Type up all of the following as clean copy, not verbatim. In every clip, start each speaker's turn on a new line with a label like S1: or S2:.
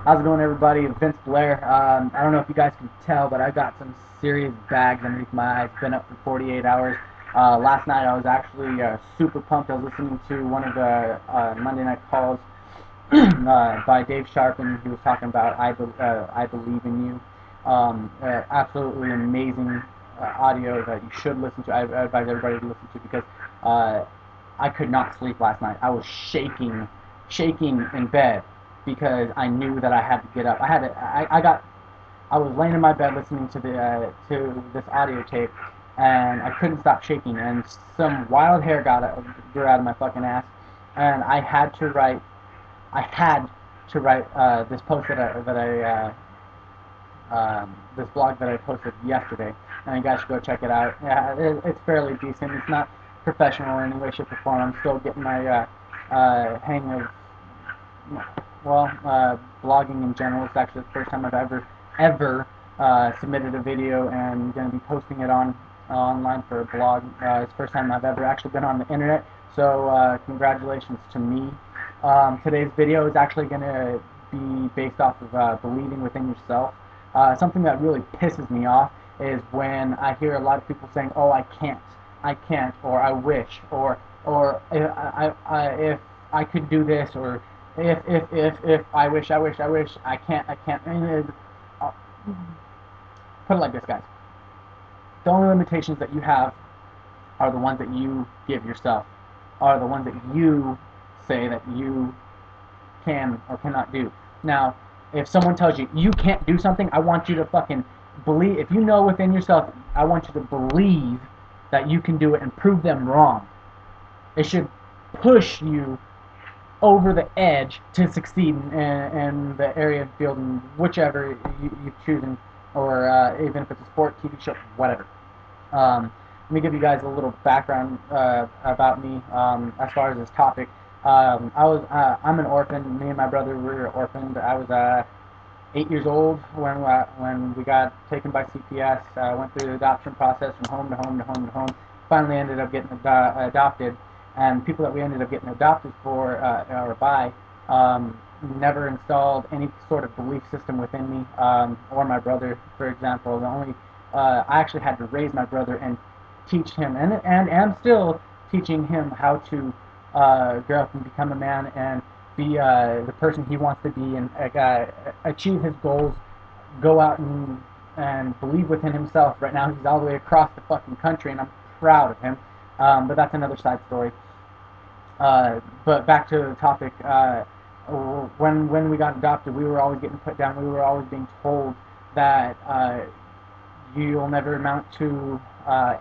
S1: How's it going, everybody? Vince Blair. I don't know if you guys can tell, but I got some serious bags underneath my eyes. Been up for 48 hours. Last night I was actually super pumped. I was listening to one of the Monday night calls by Dave Sharp, and he was talking about I Believe in You. Absolutely amazing audio that you should listen to. I advise everybody to listen to because uh, I could not sleep last night. I was shaking in bed because I knew that I had to get up. I was laying in my bed listening to this audio tape, and I couldn't stop shaking. And some wild hair grew out of my fucking ass, and I had to write this post this blog that I posted yesterday, and you guys should go check it out. Yeah, it's fairly decent. It's not professional in any way, shape, or form. I'm still getting my hang of blogging in general. It's actually the first time I've ever submitted a video and going to be posting it online for a blog. It's the first time I've ever actually been on the internet. So congratulations to me. Today's video is actually going to be based off of believing within yourself. Something that really pisses me off is when I hear a lot of people saying, "Oh, I can't," or "I wish," or if I could do this, or if I wish, I can't. Uh, Put it like this, guys. The only limitations that you have are the ones that you give yourself, are the ones that you say that you can or cannot do. Now, if someone tells you you can't do something, I want you to fucking believe. If you know within yourself, I want you to believe that you can do it and prove them wrong. It should push you over the edge to succeed in the area of field and whichever you've chosen, or even if it's a sport, TV show, whatever. Let me give you guys a little background about me as far as this topic. I'm an orphan. Me and my brother were orphaned. I was 8 years old when we got taken by CPS. Went through the adoption process from home to home to home to home. Finally ended up getting adopted, and people that we ended up getting adopted for or by never installed any sort of belief system within me or my brother, for example. The only I actually had to raise my brother and teach him, and am still teaching him how to grow up and become a man and be the person he wants to be and achieve his goals, go out and believe within himself. Right now, he's all the way across the fucking country, and I'm proud of him. But that's another side story. But back to the topic. When we got adopted, we were always getting put down. We were always being told that you'll never amount to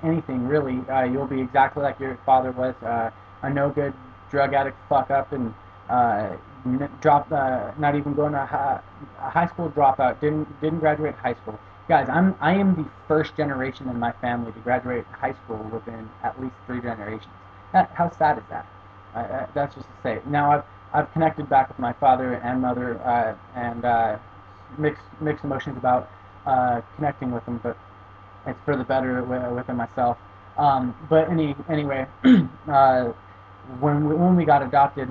S1: anything really. You'll be exactly like your father was, a no good drug addict, fuck up, and not even going to a high school dropout. Didn't graduate high school. Guys, I am the first generation in my family to graduate high school within at least 3 generations. How sad is that? That's just to say. Now I've connected back with my father and mother and mixed emotions about connecting with them, but it's for the better within myself. But anyway, uh, when we got adopted,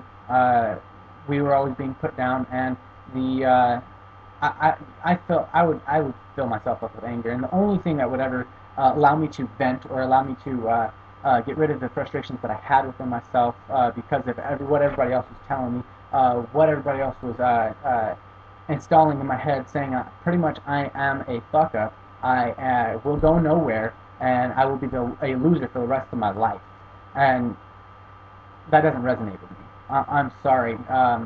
S1: we were always being put down, and the I felt I would fill myself up with anger, and the only thing that would ever allow me to vent or allow me to get rid of the frustrations that I had within myself because of what everybody else was telling me, what everybody else was installing in my head, saying pretty much I am a fuck up. I will go nowhere, and I will be a loser for the rest of my life. And that doesn't resonate with me. I'm sorry.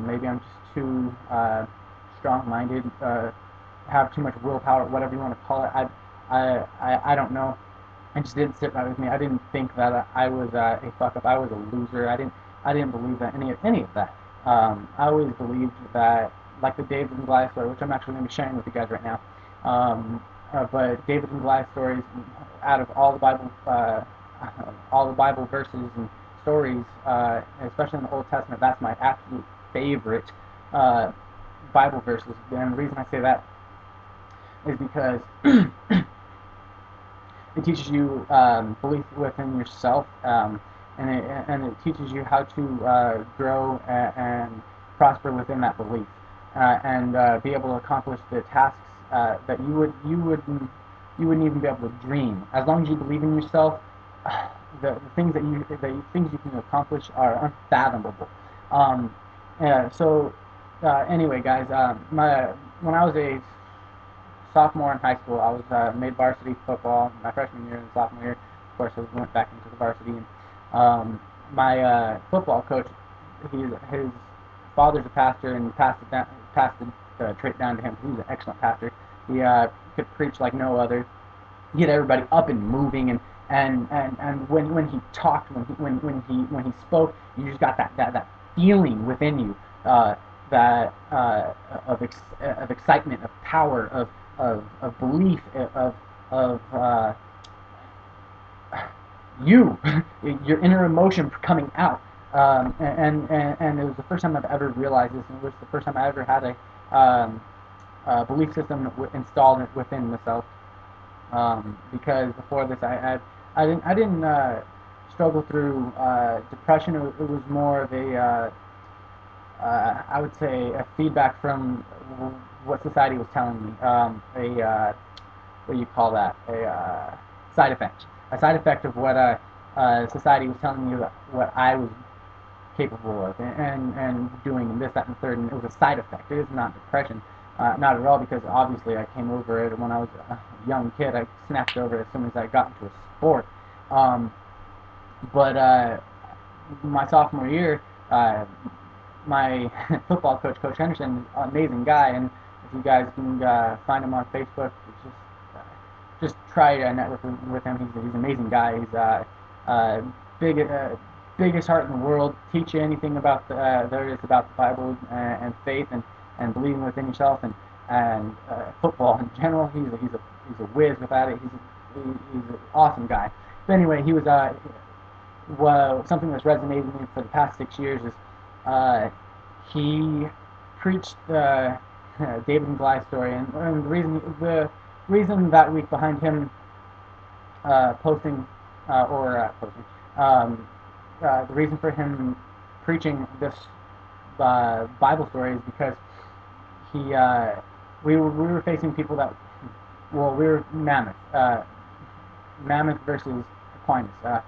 S1: Maybe I'm just too strong-minded, have too much willpower, whatever you want to call it. I don't know. It just didn't sit right with me. I didn't think that I was a fuck up. I was a loser. I didn't believe that any of that. I always believed that, like the David and Goliath story, which I'm actually going to be sharing with you guys right now. But David and Goliath stories, out of all the Bible verses and stories, especially in the Old Testament, that's my absolute favorite uh, Bible verses. And the reason I say that is because it teaches you belief within yourself, and it teaches you how to grow and prosper within that belief. and be able to accomplish the tasks that you wouldn't even be able to dream. As long as you believe in yourself, the things that things you can accomplish are unfathomable. Um, so anyway, guys, when I was a sophomore in high school, I was made varsity football my freshman year and sophomore year. Of course, I went back into the varsity. And my football coach, his father's a pastor, and passed the trait down to him. He was an excellent pastor. He could preach like no other. He had everybody up and moving, and when he talked, when he spoke, you just got that feeling within you, that of excitement, of power, of belief, of you, your inner emotion coming out. And it was the first time I've ever realized this, and it was the first time I ever had a belief system installed within myself. Because before this, I didn't struggle through depression. It was more of a I would say a feedback from what society was telling me. What do you call that? Side effect. A side effect of what society was telling me what I was capable of and doing and this, that, and the third. And it was a side effect. It is not depression. Not at all, because obviously I came over it when I was a young kid. I snapped over it as soon as I got into a sport. Um, but my sophomore year, my football coach, Coach Henderson, amazing guy, and if you guys can find him on Facebook, just try to network with him. He's an amazing guy. He's uh, big, biggest heart in the world. Teach you anything about there is about the Bible and faith and believing within yourself and football in general. He's a whiz without it. He's an awesome guy. But anyway, he was something that's resonated with me for the past 6 years is uh, he preached the David and Goliath story, and the reason that week behind him posting or posting the reason for him preaching this Bible story is because he we were facing people that, well, we were Mammoth versus Aquinas,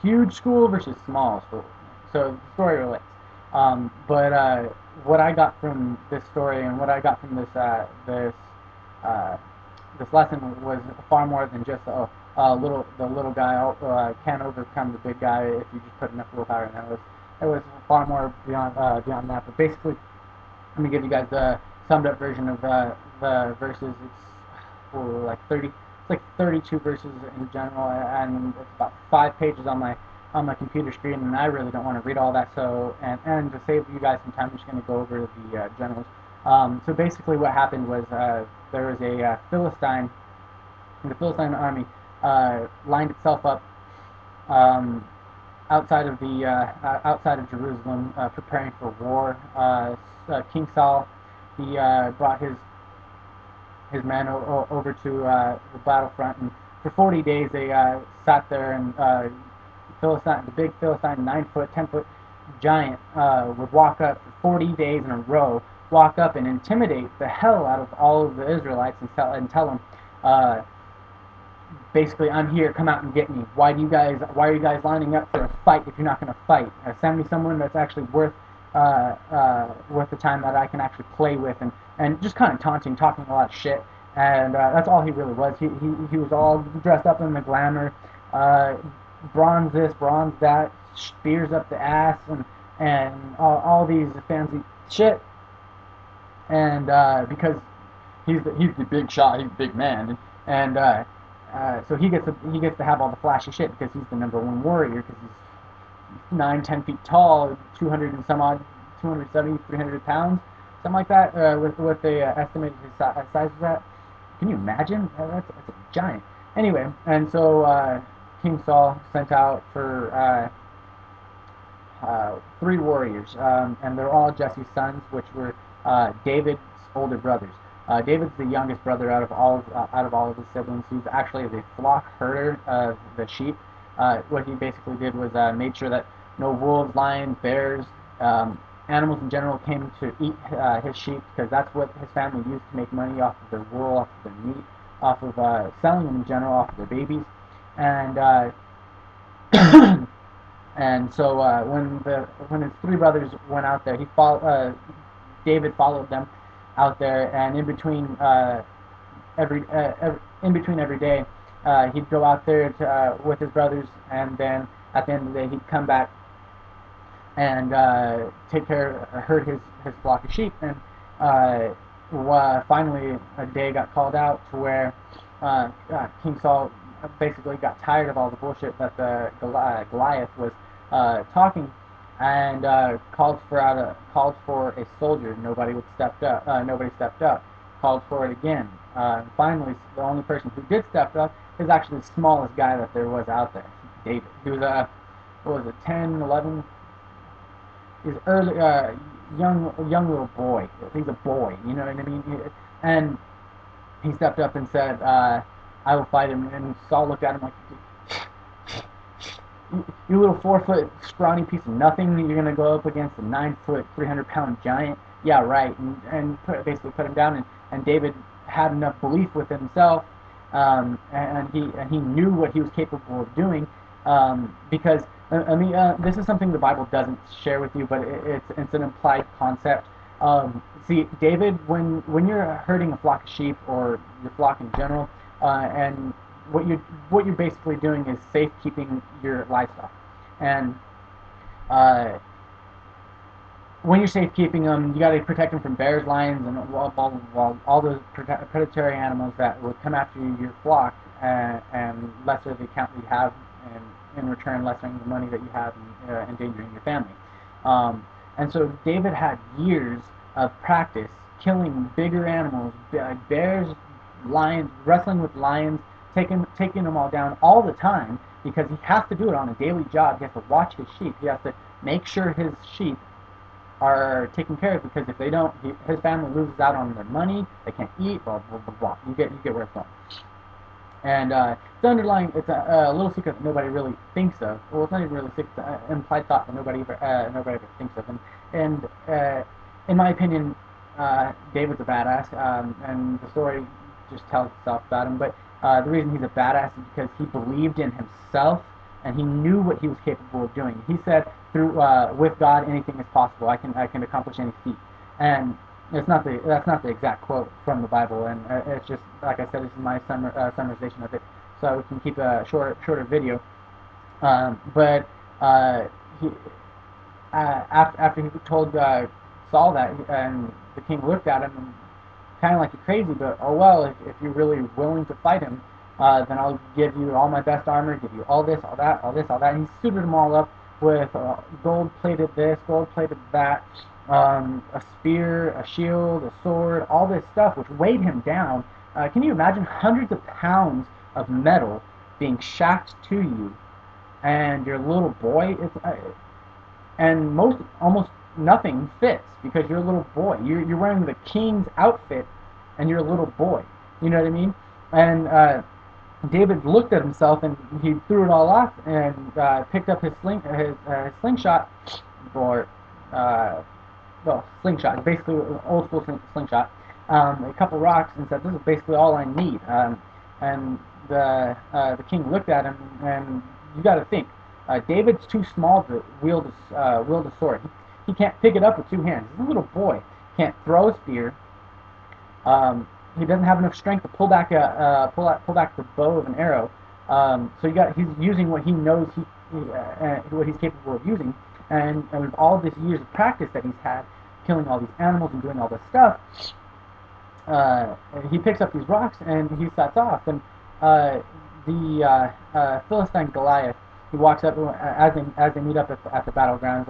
S1: huge school versus small school. So the story relates. But what I got from this story and what I got from uh, this lesson was far more than just the little guy can't overcome the big guy if you just put enough willpower in. It was far more beyond that. But basically, let me give you guys the summed up version of the verses. It's like 30. It's like 32 verses in general, and it's about 5 pages on my computer screen, and I really don't want to read all that. So and to save you guys some time, I'm just going to go over the generals. So basically, what happened was there was a Philistine. The Philistine army lined itself up um, outside of Jerusalem, preparing for war. King Saul, he brought his men over to the battlefront, and for 40 days they sat there, and the big Philistine, 9 foot, 10 foot giant would walk up for 40 days in a row, walk up and intimidate the hell out of all of the Israelites and tell them, uh, basically, I'm here, come out and get me. Why are you guys lining up for a fight if you're not going to fight? Send me someone that's actually worth the time that I can actually play with, and just kind of taunting, talking a lot of shit. And that's all he really was. He was all dressed up in the glamour, uh, bronze this, bronze that, spears up the ass, and all these fancy shit. And because he's the big shot, he's the big man, and so he gets to have all the flashy shit because he's the #1 warrior, because he's 9, 10 feet tall, 200 and some odd, 270, 300 pounds, something like that. With what they estimated his size was at. Can you imagine? That's a giant. Anyway, and so King Saul sent out for 3 warriors, and they're all Jesse's sons, which were David's older brothers. David's the youngest brother out of all of his siblings. He's actually the flock herder of the sheep. What he basically did was made sure that no wolves, lions, bears, animals in general came to eat his sheep, because that's what his family used to make money off of their wool, off of their meat, off of selling them in general, off of their babies. And and so when his three brothers went out there, David followed them out there, and in between every day, he'd go out there with his brothers, and then at the end of the day, he'd come back and herd his flock of sheep. And finally, a day got called out to where King Saul basically got tired of all the bullshit that the Goliath was talking, and called for a soldier. Nobody stepped up. Nobody stepped up. Called for it again. Finally, the only person who did step up is actually the smallest guy that there was out there, David. He was what was it, 10, 11? He's early, young little boy. He's a boy, you know what I mean? And he stepped up and said, "I will fight him." And Saul looked at him like, "You little 4-foot scrawny piece of nothing. You're gonna go up against a 9-foot, 300-pound giant? Yeah, right." And basically put him down. And David had enough belief within himself, and he knew what he was capable of doing, because this is something the Bible doesn't share with you, but it's an implied concept. See, David, when you're herding a flock of sheep, or your flock in general, and what you're basically doing is safekeeping your livestock. And when you're safekeeping them, you got to protect them from bears, lions, and all those predatory animals that would come after your flock, and lesser the account you have, and in return lessening the money that you have, and endangering your family. And so David had years of practice killing bigger animals, bears, lions, wrestling with lions, taking them all down all the time, because he has to do it on a daily job. He has to watch his sheep. He has to make sure his sheep are taken care of, because if they don't, his family loses out on their money. They can't eat. Blah blah blah blah. You get where it's going. And it's a little secret that nobody really thinks of. Well, it's not even really secret. It's an implied thought that nobody ever thinks of. And in my opinion, David's a badass, and the story just tells itself about him. But the reason he's a badass is because he believed in himself, and he knew what he was capable of doing. He said, with God, anything is possible. I can accomplish any feat. And that's not the exact quote from the Bible, and it's just, like I said, this is my summarization of it, so we can keep a shorter video. But he after he told Saul that, and the king looked at him and kind of like, "You're crazy, but oh well, if you're really willing to fight him, then I'll give you all my best armor, give you all this, all that, all this, all that." And he suited them all up with gold-plated this, gold-plated that, a spear, a shield, a sword, all this stuff, which weighed him down. Can you imagine hundreds of pounds of metal being shacked to you, and your little boy? And almost nothing fits, because you're a little boy. You're wearing the king's outfit, and you're a little boy. You know what I mean? And David looked at himself, and he threw it all off, and picked up his slingshot, or slingshot. It's basically an old school slingshot. A couple rocks, and said, "This is basically all I need." And the king looked at him, and you got to think, David's too small to wield a sword. He can't pick it up with two hands. He's a little boy. Can't throw a spear. He doesn't have enough strength to pull back the bow of an arrow. So he's using what he knows what he's capable of using, and with all this years of practice that he's had, killing all these animals and doing all this stuff, he picks up these rocks and he sets off. And the Philistine Goliath, he walks up as they meet up at the battlegrounds.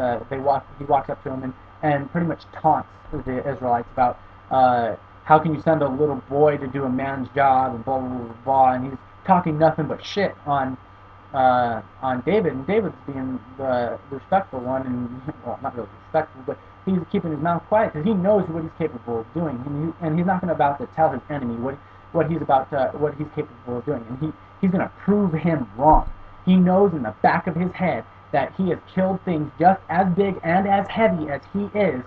S1: He walks up to him and pretty much taunts the Israelites about, how can you send a little boy to do a man's job, and blah blah blah blah. And he's talking nothing but shit on David, and David's being the respectful one, and well, not really respectful, but he's keeping his mouth quiet because he knows what he's capable of doing, and he's not going to tell his enemy what he's capable of doing, and he's going to prove him wrong. He knows in the back of his head that he has killed things just as big and as heavy as he is,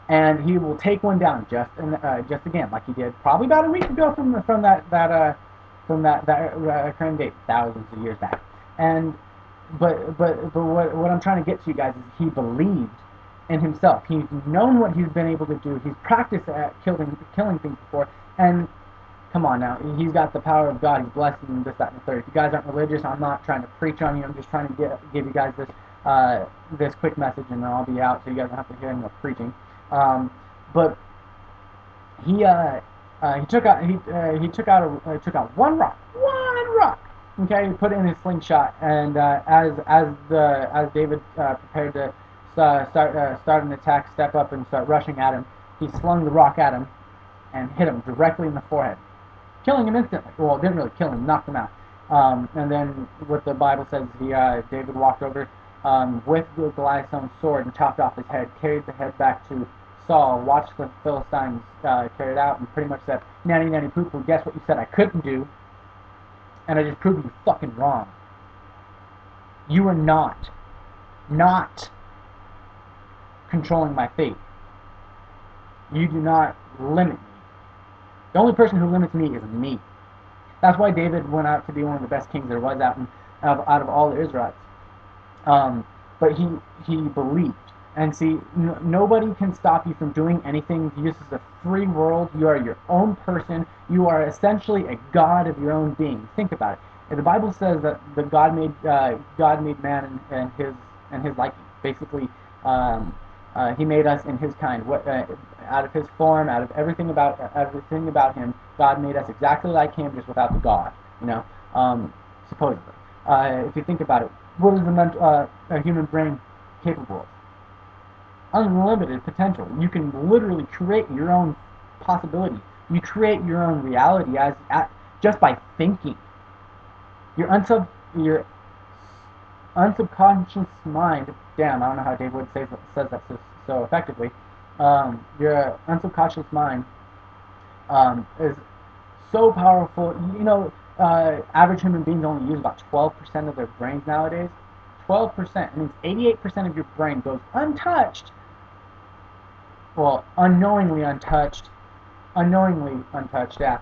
S1: and he will take one down just again, like he did probably about a week ago from that current date, thousands of years back. And but what I'm trying to get to you guys is he believed in himself. He's known what he's been able to do. He's practiced at killing things before, and come on now, he's got the power of God. He's blessed and this, that, and the third. If you guys aren't religious, I'm not trying to preach on you. I'm just trying to give you guys this quick message, and then I'll be out, so you guys don't have to hear any more preaching. But he took out one rock. Okay, he put it in his slingshot, and as David prepared to start an attack, step up and start rushing at him, he slung the rock at him and hit him directly in the forehead, killing him instantly. Well, it didn't really kill him, knocked him out. And then what the Bible says, David walked over with Goliath's own sword and chopped off his head, carried the head back to Saul, watched the Philistines carry it out, and pretty much said, nanny nanny poo poo, guess what you said I couldn't do, and I just proved you fucking wrong. You are not controlling my fate. You do not limit me. The only person who limits me is me. That's why David went out to be one of the best kings there was out of all the Israelites. But he believed. And see, nobody can stop you from doing anything. This is a free world. You are your own person. You are essentially a god of your own being. Think about it. And the Bible says that the God made man in his liking. Basically, he made us in his kind. Out of his form, out of everything about him, God made us exactly like him, just without the God. Supposedly. If you think about it, what is a human brain capable of? Unlimited potential. You can literally create your own possibility. You create your own reality just by thinking. Your unsubconscious mind. Damn, I don't know how Dave Wood says that so effectively. Your unsubconscious mind is so powerful. Average human beings only use about 12% of their brains nowadays. 12%. It means 88% of your brain goes untouched. Well, unknowingly untouched, yeah.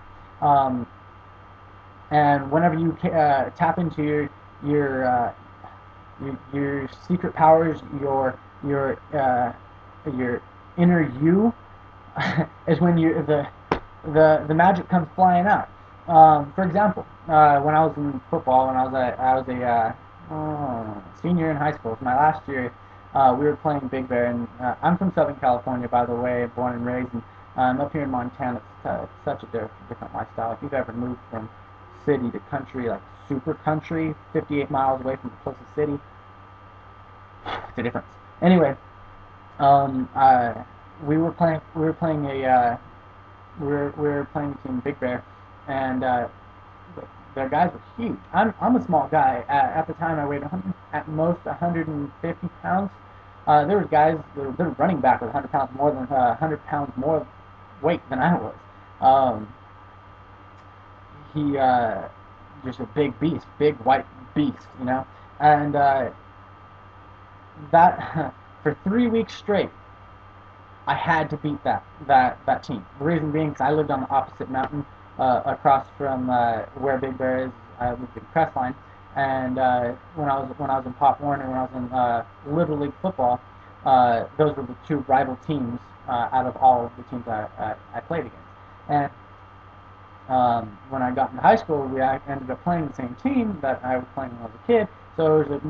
S1: And whenever you tap into your secret powers, your inner you, is when the magic comes flying out. For example, when I was in football, when I was a senior in high school, it was my last year. We were playing Big Bear, and I'm from Southern California, by the way, born and raised, and I'm up here in Montana. It's such a different lifestyle. If you've ever moved from city to country, like super country, 58 miles away from the closest city, it's a difference. Anyway, we were playing Team Big Bear, and their guys were huge. I'm a small guy. At the time, I weighed at most 150 pounds. There were guys that were running back with 100 pounds more than 100 pounds more weight than I was. He just a big beast, big white beast, and that for 3 weeks straight, I had to beat that team. The reason being, because I lived on the opposite mountain across from where Big Bear is. I lived in Crestline, and when I was in Pop Warner, when I was in Little League football, those were the two rival teams out of all of the teams I played against. And when I got into high school, we ended up playing the same team that I was playing when I was a kid. So there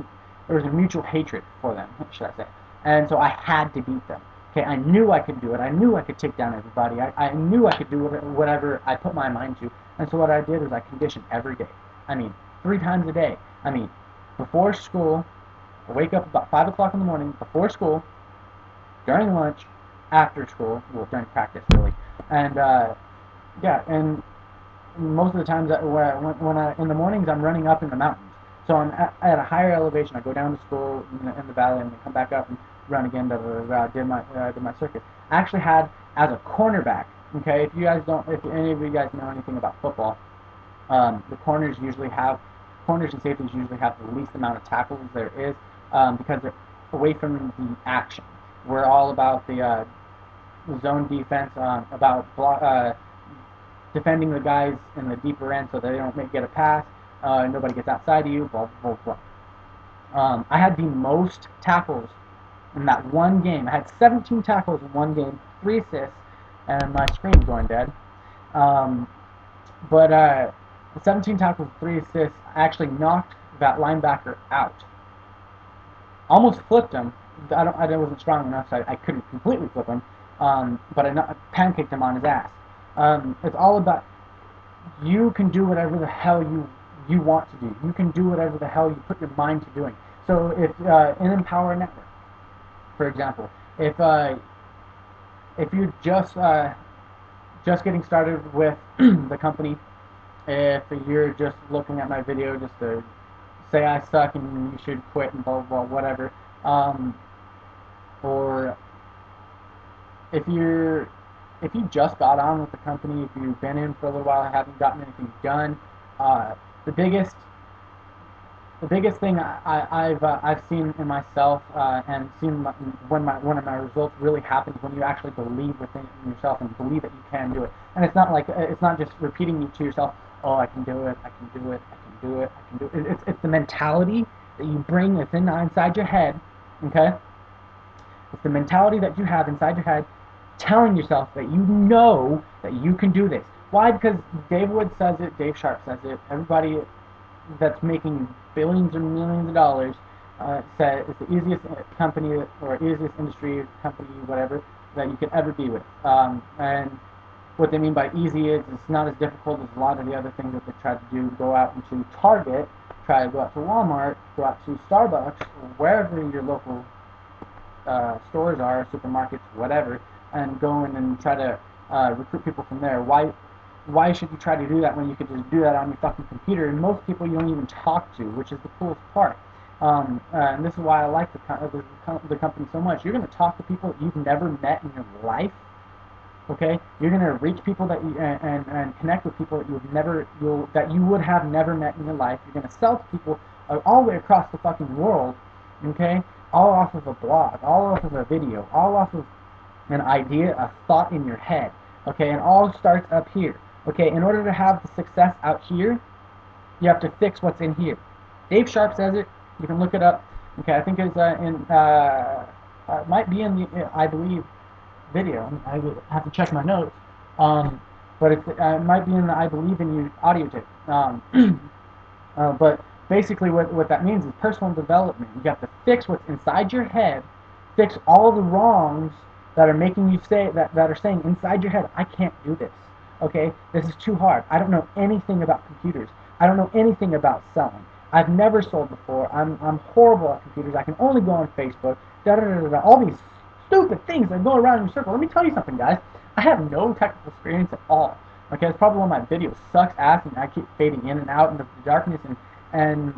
S1: was a mutual hatred for them, should I say? And so I had to beat them. Okay, I knew I could do it. I knew I could take down everybody. I knew I could do whatever I put my mind to. And so what I did was I conditioned every day. 3 times a day. Before school, I wake up about 5 o'clock in the morning, before school, during lunch, after school, well, during practice, really. And, and most of the times when in the mornings, I'm running up in the mountains. So I'm at a higher elevation. I go down to school in the valley and then come back up and run again. Did my circuit. I actually had as a cornerback. Okay, if any of you guys know anything about football, the corners usually have corners and safeties usually have the least amount of tackles there is, because they're away from the action. We're all about the zone defense, about defending the guys in the deeper end so they don't get a pass, nobody gets outside of you, blah, blah, blah. I had the most tackles in that one game. I had 17 tackles in one game, 3 assists, and my screen's going dead. But 17 tackles, 3 assists, I actually knocked that linebacker out. Almost flipped him. I wasn't strong enough, so I couldn't completely flip him. But I pancaked him on his ass. It's all about, you can do whatever the hell you want to do. You can do whatever the hell you put your mind to doing. So if in Empower Network, for example, if you're just getting started with the company, if you're just looking at my video just to say I suck and you should quit and blah blah blah, whatever, or if you just got on with the company, if you've been in for a little while and haven't gotten anything done, the biggest thing I've seen in myself, and seen when one of my results really happens, when you actually believe within yourself and believe that you can do it. And it's not just repeating it to yourself, oh, I can do it, I can do it, I can do it, I can do it. It's the mentality that you bring within inside your head, okay? It's the mentality that you have inside your head, telling yourself that you know that you can do this. Why? Because Dave Wood says it, Dave Sharp says it, everybody that's making billions or millions of dollars said it's the easiest company or easiest industry company, whatever, that you could ever be with. And what they mean by easy is it's not as difficult as a lot of the other things that they try to do. Go out into Target, try to go out to Walmart, go out to Starbucks, or wherever your local stores are, supermarkets, whatever, and go in and try to recruit people from there. Why should you try to do that when you could just do that on your fucking computer? And most people you don't even talk to, which is the coolest part. And this is why I like the company so much. You're going to talk to people that you've never met in your life. Okay, you're going to reach people that you and connect with people that that you would have never met in your life. You're going to sell to people all the way across the fucking world. Okay, all off of a blog, all off of a video, all off of an idea, a thought in your head. Okay, and all starts up here. Okay, in order to have the success out here, you have to fix what's in here. Dave Sharp says it. You can look it up. Okay, I think it's might be in the I believe video. I would have to check my notes. But it might be in the I believe in you audio tape. But basically, what that means is personal development. You have to fix what's inside your head, fix all the wrongs that are making you say that are saying inside your head, I can't do this. Okay, this is too hard. I don't know anything about computers. I don't know anything about selling. I've never sold before. I'm horrible at computers. I can only go on Facebook. All these stupid things that go around in your circle. Let me tell you something, guys. I have no technical experience at all. Okay, it's probably why my video sucks ass and I keep fading in and out into the darkness and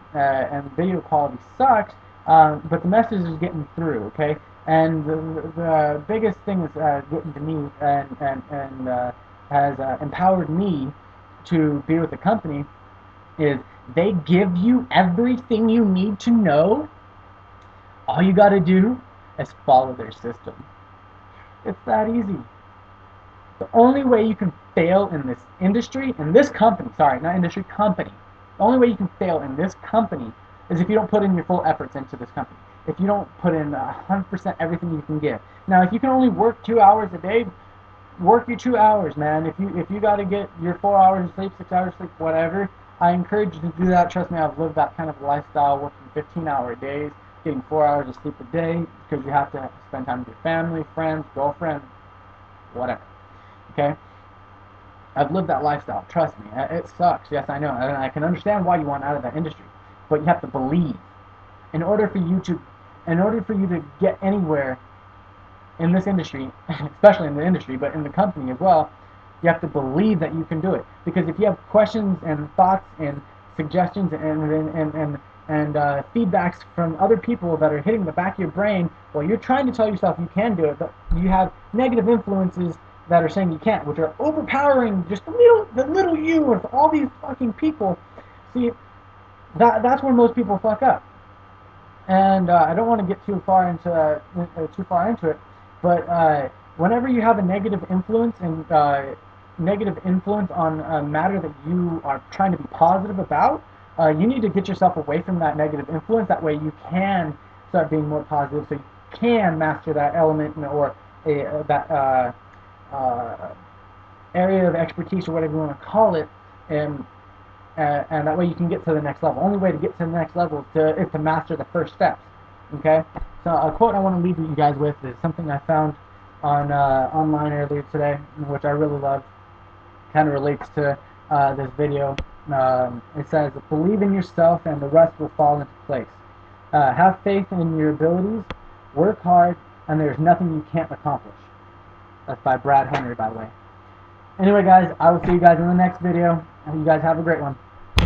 S1: video quality sucks. But the message is getting through. Okay. And the biggest thing is getting to me and has empowered me to be with the company is they give you everything you need to know. All you got to do is follow their system. It's that easy. The only way you can fail in this industry, in this company, sorry, not industry, company. The only way you can fail in this company is if you don't put in your full efforts into this company. If you don't put in 100% everything you can give. Now, if you can only work 2 hours a day, work your 2 hours, man. If you got to get your 4 hours of sleep, 6 hours of sleep, whatever, I encourage you to do that. Trust me, I've lived that kind of lifestyle, working 15-hour days, getting 4 hours of sleep a day, because you have to spend time with your family, friends, girlfriend, whatever. Okay? I've lived that lifestyle. Trust me, it sucks. Yes, I know, and I can understand why you want out of that industry, but you have to believe. In order for you to get anywhere in this industry, especially in the industry, but in the company as well, you have to believe that you can do it. Because if you have questions and thoughts and suggestions and feedbacks from other people that are hitting the back of your brain, well, you're trying to tell yourself you can do it, but you have negative influences that are saying you can't, which are overpowering just the little you with all these fucking people. See, That's where most people fuck up. And I don't want to get too far into it, but whenever you have a negative influence on a matter that you are trying to be positive about, you need to get yourself away from that negative influence. That way, you can start being more positive, so you can master that element or that area of expertise or whatever you want to call it, and and that way you can get to the next level. Only way to get to the next level is to master the first steps. Okay. So a quote I want to leave you guys with is something I found on online earlier today, which I really love. Kind of relates to this video. It says, "Believe in yourself, and the rest will fall into place. Have faith in your abilities. Work hard, and there's nothing you can't accomplish." That's by Brad Henry, by the way. Anyway, guys, I will see you guys in the next video. You guys have a great one.